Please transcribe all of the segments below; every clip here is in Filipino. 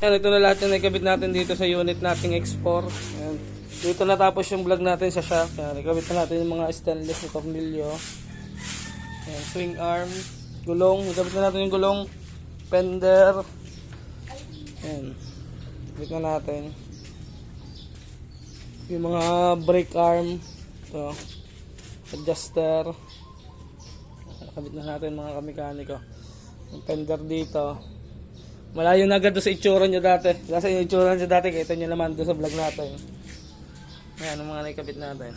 Yan, ito na lahat yung nakabit natin dito sa unit nating X4. Yan. Dito natapos yung vlog natin sa shop. Yan, nakabit na natin yung mga stainless na tornilyo. Yan, swing arm, gulong. Nakabit na natin yung gulong, fender. Yan. Nakabit na natin. Yung mga brake arm. Ito. Adjuster. Nakabit na natin mga kamekaniko. Yung fender dito. Malayo na agad sa itsura nyo dati. Kasi yung itsura nyo dati, kita nyo naman doon sa vlog natin. Ayan, ang mga nakikabit natin.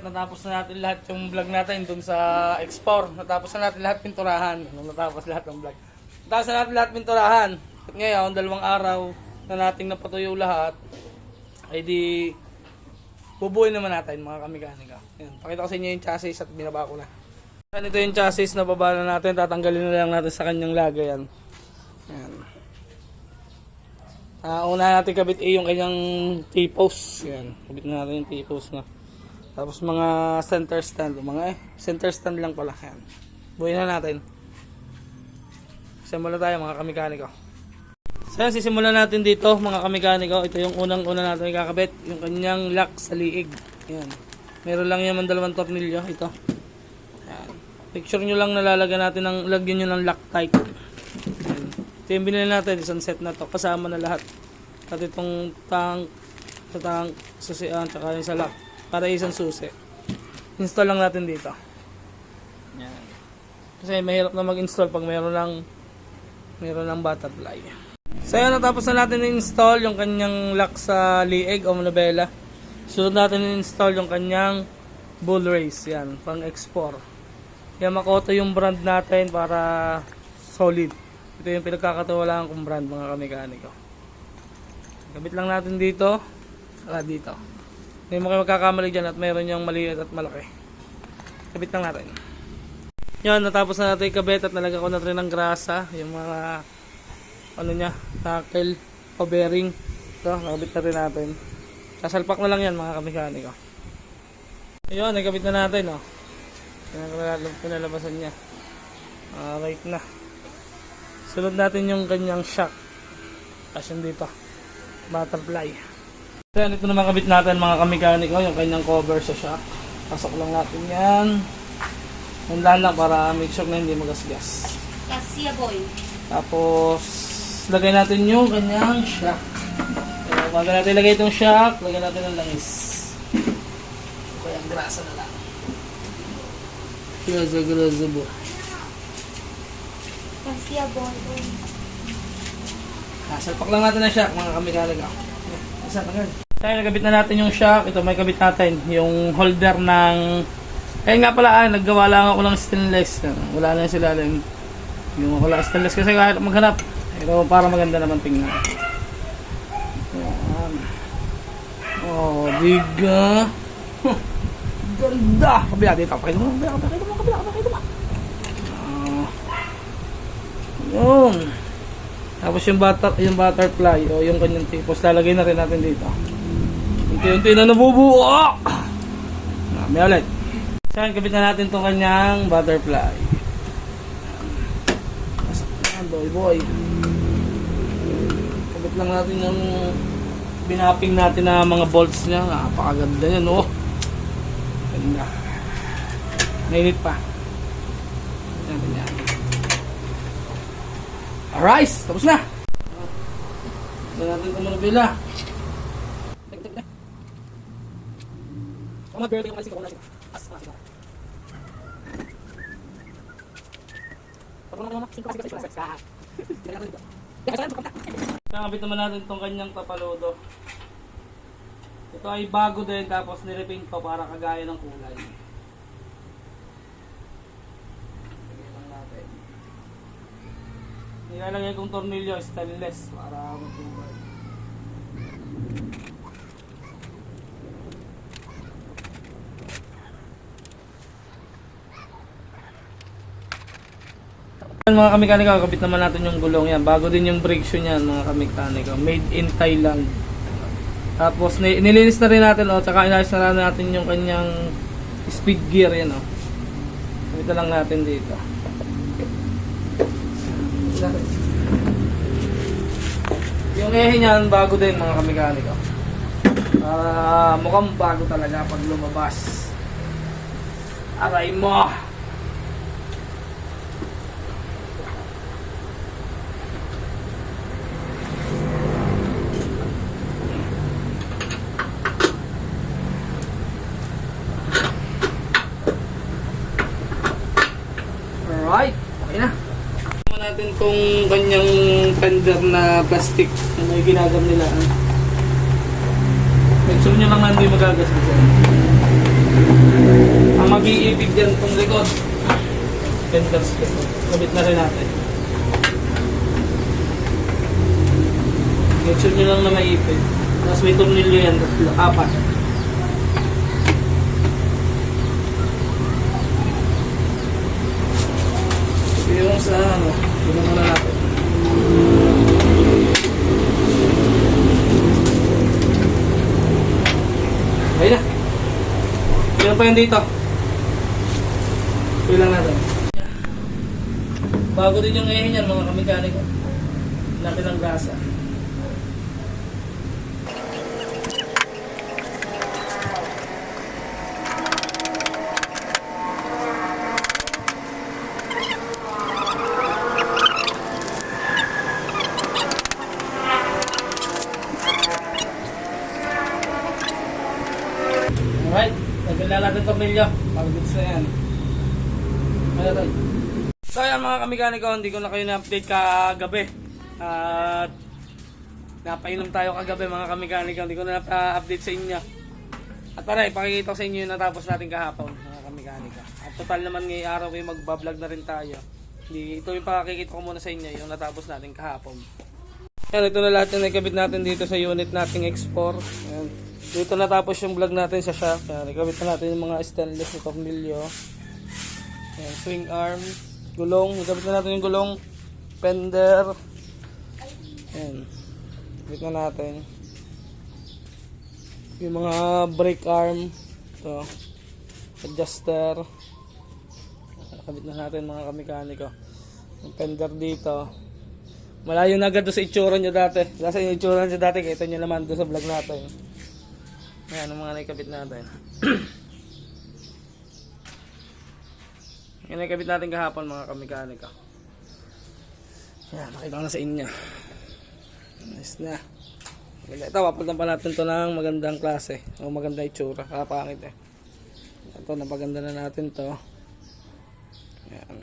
Natapos na natin lahat yung vlog natin doon sa X4. Natapos na natin lahat pinturahan. Natapos lahat ng vlog. Natapos na natin lahat pinturahan. At ngayon, 2 araw na nating napatuyo lahat, ay di bubuin naman natin mga kamekanika. Ayan, pakita ko sa inyo yung chassis at binaba ko na. Ito yung chassis na baba na natin, tatanggalin na lang natin sa kanyang lagayan. Ayan. Una natin kabit yung kanyang T-post. Ayan, kabit na natin yung T-post na. Tapos mga center stand, center stand lang pala. Ayan. Buuin na natin. Simula tayo mga kamekaniko. So yan, sisimulan natin dito mga kamekaniko. Ito yung unang-una natin ikakabit, yung kanyang lock sa liig. Ayan. Meron lang yaman 2 tornilyo ito. Picture nyo lang nalalagyan natin ng, lagyan nyo ng Loctite. Ito yung binili natin, isang set na to, kasama na lahat. At itong tank, susian, tsaka yung sa lock, para isang susi. Install lang natin dito. Yan. Kasi mahirap na mag-install pag meron ng butterfly. So yan, natapos na natin i-install yung kanyang lock sa liig o manubela. Sunod natin i-install yung kanyang bull race, yan, pang X4. Yamamoto yung brand natin para solid. Ito yung pinagkakatiwalaan kong brand mga kamekaniko. Kabit lang natin dito. Dito. Hindi mo kayo magkakamali dyan at mayroon yung maliit at malaki. Kabit lang natin. Yan, natapos na natin ikabit at nalagyan ko na rin ng grasa. Yung mga tackle o bearing. Ito, nakabit na rin natin. Sasalpak na lang yan mga kamekaniko. Ayun, nakabit na natin. Pinalabasan niya. Right na. Sunod natin yung kanyang shock. Tapos yung dito, butterfly. Then, ito naman kabit natin mga kamekaniko, yung kanyang cover sa shock. Pasok lang natin yan. Handahan lang para make sure na hindi magasgas. Kasi boy. Tapos lagay natin yung kanyang shock. Bago natin lagay itong shock, lagyan natin ng langis. Kaya ang grasa na lang. Grasa bo. Kasi boy. Salpak lang natin ang shock mga kamekaniko. Isa tagal. Tayo nagkabit na natin yung shock. Ito may kabit natin yung holder ng nga pala naggawa lang ako ng stainless. Wala na sila lang yung wala stainless kasi kahit maghanap. Pero para maganda naman tingnan. Oh, biga. Ganda. Kabila dito. Pakita mo. Kabila. Yun. Tapos yung butterfly o yung kanyang tipos lalagay na rin natin dito. Unti-unti na nabubuo. May ulit. Saan kabit na natin itong kanyang butterfly. Boy. Kabit lang natin yung binapping natin na mga bolts niya. Napakaganda yan, oh. Ganda. Mainit pa. Alright, tapos na. Ito natin itong manubila. Nakabit naman natin itong kanyang tapalodo. Ito ay bago din tapos nirepaint ko para kagaya ng kulay. Nilalagay kong tornilyo stainless para matubay. Mga kamekaniko, kabit naman natin yung gulong yan. Bago din yung brake shoe niyan mga kamekaniko. Made in Thailand. Tapos nilinis na rin natin tsaka inayos na natin yung kanyang speed gear yan Kabit na lang natin dito. Yung ehe niyan, bago din mga kamekaniko. Mukhang bago talaga pag lumabas. Aray mo! Alright, okay na. Tingnan natin kung kanyang fender na plastic na may ginagam nila. Make sure nyo lang na hindi magagasgas yan. Ang mag-iipig dyan itong likod. Fender split. Kabit na rin natin. Make sure nyo lang na maipig. Tapos may tornilyo yan. 4. Yung sa ano, tignan muna natin. Ayun na. Ilan pa yan dito? Ilan natin. Bago din yung ehe niyan mga kamekaniko. Laki ng grasa. Alright, lagyan na natin tornilyo para dito sa yan. Ano tayo? So yan mga kamekaniko, hindi ko na kayo na-update kagabi. At napainom tayo kagabi mga kamekaniko, hindi ko na na-update sa inyo. At para ipakikita ko sa inyo yung natapos natin kahapon mga kamekaniko. At total naman ngayong araw ay magbablog na rin tayo. Ito yung pakikita ko muna sa inyo yung natapos natin kahapon. Yan, ito na lahat yung nakabit natin dito sa unit nating X4. Yan. Dito natapos yung vlog natin sa shop. Yan, ikabit na natin yung mga stainless na tornilyo. Yan, swing arm, gulong. Ikabit na natin yung gulong, fender. Yan, ikabit na natin. Yung mga brake arm. Ito, adjuster. Ikabit na natin mga kamekaniko. Yung fender dito. Malayo na agad doon sa itsura nyo dati. Kasi yung itsura nyo dati, kita nyo naman doon sa vlog natin. Yan, ang mga naikabit natin. Yan, naikabit natin kahapon mga kamekaniko. Yan, nakita ko na sa inyo. Nice na. Ito, papalitan pa natin ito ng magandang klase. O magandang itsura. Kapangit eh. Ito, napaganda na natin to. Yan.